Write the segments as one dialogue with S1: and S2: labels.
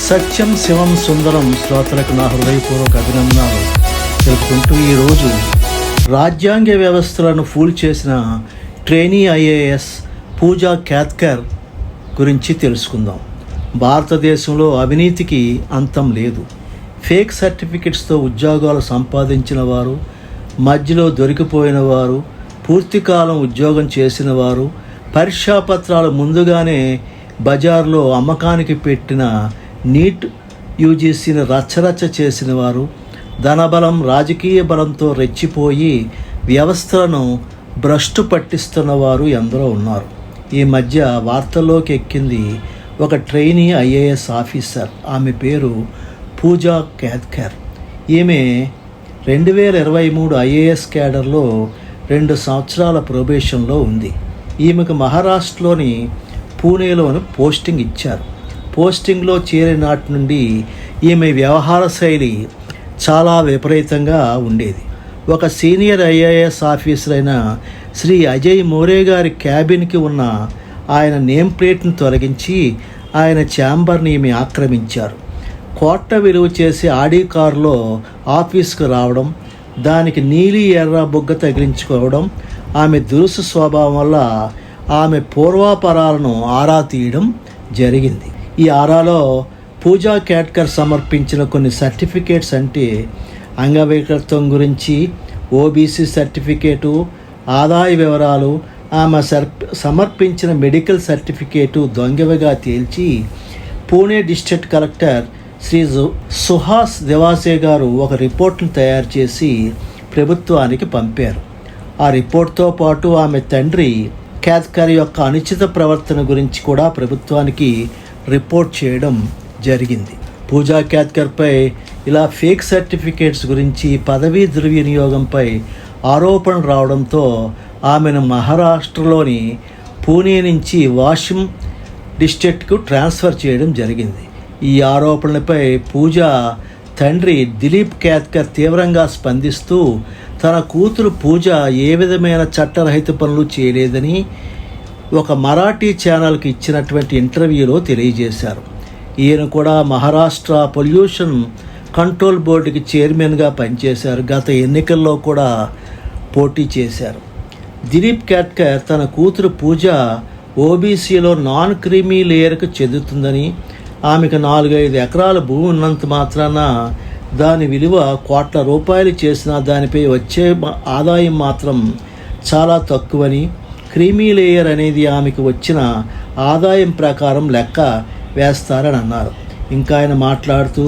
S1: సత్యం శివం సుందరం శ్రోతలకు నా హృదయపూర్వక అభినందనలు తెలుపుకుంటూ ఈరోజు రాజ్యాంగ వ్యవస్థలను ఫూల్ చేసిన ట్రైనీ ఐఏఎస్ పూజా క్యాత్కర్ గురించి తెలుసుకుందాం. భారతదేశంలో అవినీతికి అంతం లేదు. ఫేక్ సర్టిఫికెట్స్తో ఉద్యోగాలు సంపాదించిన వారు, మధ్యలో దొరికిపోయిన వారు, పూర్తికాలం ఉద్యోగం చేసిన వారు, పరీక్షాపత్రాలు ముందుగానే బజార్లో అమ్మకానికి పెట్టిన నీట్ యూజీసీని రచ్చరచ్చ చేసిన వారు, ధనబలం రాజకీయ బలంతో రెచ్చిపోయి వ్యవస్థలను భ్రష్టు పట్టిస్తున్న వారు ఎందరో ఉన్నారు. ఈ మధ్య వార్తల్లోకి ఎక్కింది ఒక ట్రైనీ ఐఏఎస్ ఆఫీసర్. ఆమె పేరు పూజా క్యాత్కర్. ఈమె 2023 ఐఏఎస్ క్యాడర్లో 2 సంవత్సరాల ప్రొబేషన్లో ఉంది. ఈమెకు మహారాష్ట్రలోని పూణేలోని పోస్టింగ్ ఇచ్చారు. పోస్టింగ్లో చేరిన నాటి నుండి ఈమె వ్యవహార శైలి చాలా విపరీతంగా ఉండేది. ఒక సీనియర్ ఐఏఎస్ ఆఫీసర్ అయిన శ్రీ అజయ్ మోరే గారి క్యాబిన్కి ఉన్న ఆయన నేమ్ ప్లేట్ను తొలగించి ఆయన ఛాంబర్ని ఈమె ఆక్రమించారు. కోట్ల విలువ చేసి ఆడి కారులో ఆఫీస్కు రావడం, దానికి నీలి ఎర్ర బొగ్గ తగిలించుకోవడం, ఆమె దురుసు స్వభావం వల్ల ఆమె పూర్వాపరాలను ఆరా తీయడం జరిగింది. ఈ ఆరాలో పూజా క్యాత్కర్ సమర్పించిన కొన్ని సర్టిఫికేట్స్ అంటే అంగవైకల్యం గురించి, ఓబీసీ సర్టిఫికేటు, ఆదాయ వివరాలు, ఆమె సమర్పించిన మెడికల్ సర్టిఫికేటు దొంగవిగా తేల్చి పూణే డిస్ట్రిక్ట్ కలెక్టర్ శ్రీ సుహాస్ దేవాసే గారు ఒక రిపోర్ట్ను తయారు చేసి ప్రభుత్వానికి పంపారు. ఆ రిపోర్ట్తో పాటు ఆమె తండ్రి క్యాత్కర్ యొక్క అనుచిత ప్రవర్తన గురించి కూడా ప్రభుత్వానికి రిపోర్ట్ చేయడం జరిగింది. పూజా క్యాత్కర్పై ఇలా ఫేక్ సర్టిఫికేట్స్ గురించి, పదవీ దుర్వినియోగంపై ఆరోపణలు రావడంతో ఆమెను మహారాష్ట్రలోని పూణే నుంచి వాషిం డిస్ట్రిక్ట్కు ట్రాన్స్ఫర్ చేయడం జరిగింది. ఈ ఆరోపణలపై పూజా తండ్రి దిలీప్ క్యాత్కర్ తీవ్రంగా స్పందిస్తూ తన కూతురు పూజ ఏ విధమైన చట్టరహిత పనులు చేయలేదని ఒక మరాఠీ ఛానల్కి ఇచ్చినటువంటి ఇంటర్వ్యూలో తెలియజేశారు. ఈయన కూడా మహారాష్ట్ర పొల్యూషన్ కంట్రోల్ బోర్డుకి చైర్మన్గా పనిచేశారు. గత ఎన్నికల్లో కూడా పోటీ చేశారు. దిలీప్ క్యాత్కర్ తన కూతురు పూజ ఓబీసీలో నాన్ క్రీమీ లేయర్కు చెందుతుందని, ఆమెకు 4-5 ఎకరాల భూమి ఉన్నంత మాత్రాన దాని విలువ కోట్ల రూపాయలు చేసిన దానిపై వచ్చే ఆదాయం మాత్రం చాలా తక్కువని, క్రీమీ లేయర్ అనేది ఆమెకు వచ్చిన ఆదాయం ప్రకారం లెక్క వేస్తారని అన్నారు. ఇంకా ఆయన మాట్లాడుతూ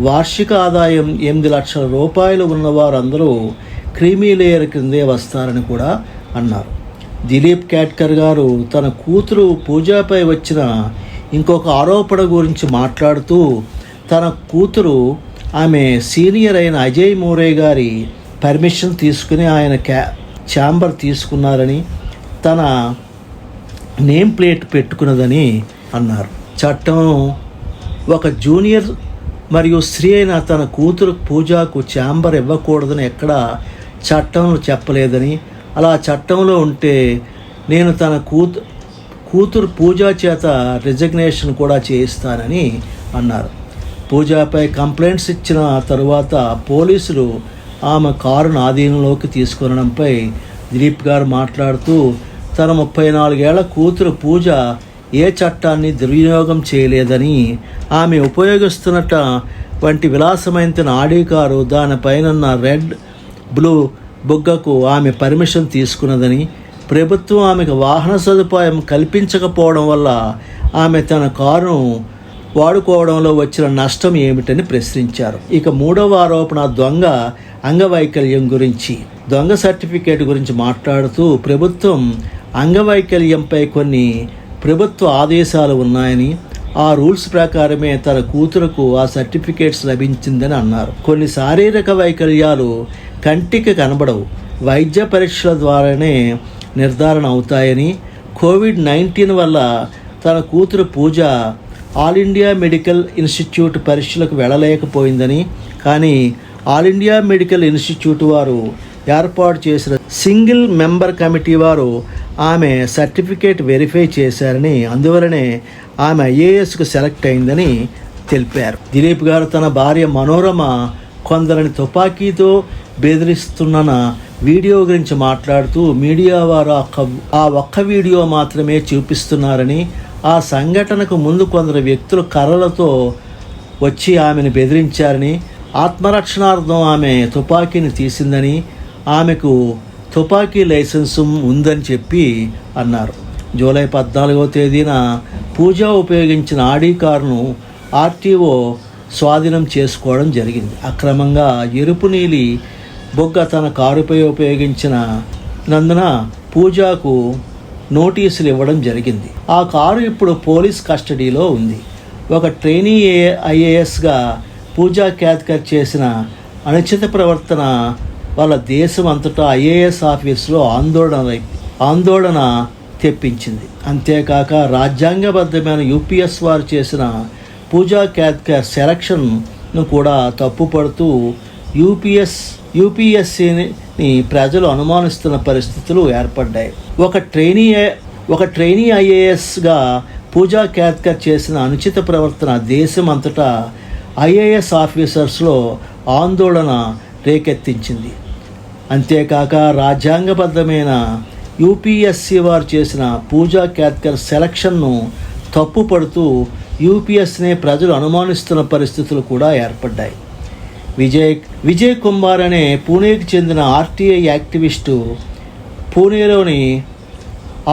S1: వార్షిక ఆదాయం 8 లక్షల రూపాయలు ఉన్నవారందరూ క్రీమీ లేయర్ కిందే వస్తారని కూడా అన్నారు. దిలీప్ క్యాత్కర్ గారు తన కూతురు పూజాపై వచ్చిన ఇంకొక ఆరోపణ గురించి మాట్లాడుతూ తన కూతురు ఆమె సీనియర్ అయిన అజయ్ మోరే గారి పర్మిషన్ తీసుకుని ఆయన ఛాంబర్ తీసుకున్నారని, తన నేమ్ ప్లేట్ పెట్టుకున్నదని అన్నారు. చట్టం ఒక జూనియర్ మరియు స్త్రీ అయిన తన కూతురు పూజకు ఛాంబర్ ఇవ్వకూడదని ఎక్కడ చట్టంలో చెప్పలేదని, అలా చట్టంలో ఉంటే నేను తన కూతురు పూజ చేత రిజిగ్నేషన్ కూడా చేయిస్తానని అన్నారు. పూజాపై కంప్లైంట్స్ ఇచ్చిన తరువాత పోలీసులు ఆమె కారును ఆధీనంలోకి తీసుకొనడంపై దిలీప్ గారు మాట్లాడుతూ తన 34 ఏళ్ల కూతురు పూజ ఏ చట్టాన్ని దుర్వినియోగం చేయలేదని, ఆమె ఉపయోగిస్తున్నట్ట వంటి విలాసమైన ఆడి కారు దానిపైన రెడ్ బ్లూ బుగ్గకు ఆమె పర్మిషన్ తీసుకున్నదని, ప్రభుత్వం ఆమెకు వాహన సదుపాయం కల్పించకపోవడం వల్ల ఆమె తన కారును వాడుకోవడంలో వచ్చిన నష్టం ఏమిటని ప్రశ్నించారు. ఇక 3వ ఆరోపణ దొంగ అంగవైకల్యం గురించి. దొంగ సర్టిఫికేట్ గురించి మాట్లాడుతూ ప్రభుత్వం అంగవైకల్యంపై కొన్ని ప్రభుత్వ ఆదేశాలు ఉన్నాయని, ఆ రూల్స్ ప్రకారమే తన కూతురుకు ఆ సర్టిఫికేట్స్ లభించిందని అన్నారు. కొన్ని శారీరక వైకల్యాలు కంటికి కనబడవు, వైద్య పరీక్షల ద్వారానే నిర్ధారణ అవుతాయని, కోవిడ్-19 వల్ల తన కూతురు పూజ ఆల్ ఇండియా మెడికల్ ఇన్స్టిట్యూట్ పరీక్షలకు వెళ్ళలేకపోయిందని, కానీ ఆల్ ఇండియా మెడికల్ ఇన్స్టిట్యూట్ వారు ఏర్పాటు చేసిన సింగిల్ మెంబర్ కమిటీ వారు ఆమె సర్టిఫికేట్ వెరిఫై చేశారని, అందువలనే ఆమె ఐఏఎస్కు సెలెక్ట్ అయిందని తెలిపారు. దిలీప్ గారు తన భార్య మనోరమ కొందరిని తుపాకీతో బెదిరిస్తున్న వీడియో గురించి మాట్లాడుతూ మీడియా వారు ఆ ఒక్క వీడియో మాత్రమే చూపిస్తున్నారని, ఆ సంఘటనకు ముందు కొందరు వ్యక్తులు కర్రలతో వచ్చి ఆమెను బెదిరించారని, ఆత్మరక్షణార్థం ఆమె తుపాకీని తీసిందని, ఆమెకు తుపాకీ లైసెన్సు ఉందని చెప్పి అన్నారు. జూలై 14వ తేదీన పూజ ఉపయోగించిన ఆడి కారును ఆర్టీఓ స్వాధీనం చేసుకోవడం జరిగింది. అక్రమంగా ఎరుపు నీలి బొగ్గ తన కారుపై ఉపయోగించిన నందున పూజకు నోటీసులు ఇవ్వడం జరిగింది. ఆ కారు ఇప్పుడు పోలీస్ కస్టడీలో ఉంది. ఒక ట్రైనీ ఐఏఎస్గా పూజా కేత్కర్ చేసిన అనుచిత ప్రవర్తన వాళ్ళ దేశం అంతటా ఐఏఎస్ ఆఫీసులో ఆందోళన తెప్పించింది. అంతేకాక రాజ్యాంగబద్ధమైన యూపీఎస్ వారు చేసిన పూజా కేత్కర్ సెలక్షన్ను కూడా తప్పుపడుతూ యూపీఎస్సీని ప్రజలు అనుమానిస్తున్న పరిస్థితులు ఏర్పడ్డాయి. ఒక ట్రైనీ ఐఏఎస్గా పూజా కేత్కర్ చేసిన అనుచిత ప్రవర్తన దేశం అంతటా ఐఏఎస్ ఆఫీసర్స్లో ఆందోళన రేకెత్తించింది. అంతేకాక రాజ్యాంగబద్ధమైన యూపీఎస్సీ వారు చేసిన పూజా కేత్కర్ సెలక్షన్ను తప్పుపడుతూ యూపీఎస్ని ప్రజలు అనుమానిస్తున్న పరిస్థితులు కూడా ఏర్పడ్డాయి. విజయ్ కుమార్ అనే పూణేకి చెందిన RTI activist పూణేలోని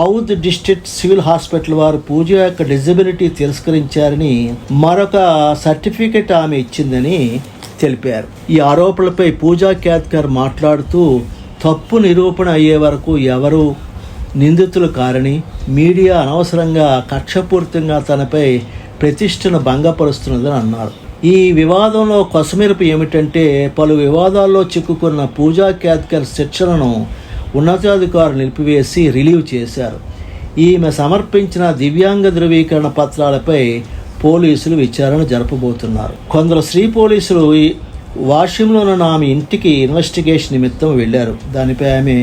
S1: Awadh district civil hospital వారు పూజ యొక్క డిజబిలిటీ తిరస్కరించారని, మరొక సర్టిఫికెట్ ఆమె ఇచ్చిందని తెలిపారు. ఈ ఆరోపణలపై పూజా కేత్కర్ మాట్లాడుతూ తప్పు నిరూపణ అయ్యే వరకు ఎవరు నిందితులు కారని, మీడియా అనవసరంగా కక్షపూరితంగా తనపై ప్రతిష్టను భంగపరుస్తున్నదని అన్నారు. ఈ వివాదంలో కొసమెరుపు ఏమిటంటే పలు వివాదాల్లో చిక్కుకున్న పూజా కేత్కర్ శిక్షలను ఉన్నతాధికారులు నిలిపివేసి రిలీవ్ చేశారు. ఈమె సమర్పించిన దివ్యాంగ ధృవీకరణ పత్రాలపై పోలీసులు విచారణ జరపబోతున్నారు. కొందరు స్త్రీ పోలీసులు వాషింలోనున్న ఆమె ఇంటికి ఇన్వెస్టిగేషన్ నిమిత్తం వెళ్లారు. దానిపై ఆమె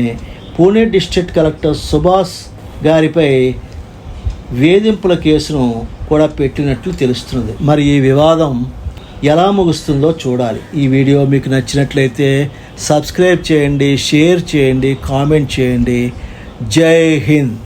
S1: పూణే డిస్ట్రిక్ట్ కలెక్టర్ సుభాష్ గారిపై వేధింపుల కేసును కూడా పెట్టినట్లు తెలుస్తున్నది. మరి ఈ వివాదం ఎలా ముగుస్తుందో చూడాలి. ఈ వీడియో మీకు నచ్చినట్లయితే సబ్స్క్రైబ్ చేయండి, షేర్ చేయండి, కామెంట్ చేయండి. జై హింద్.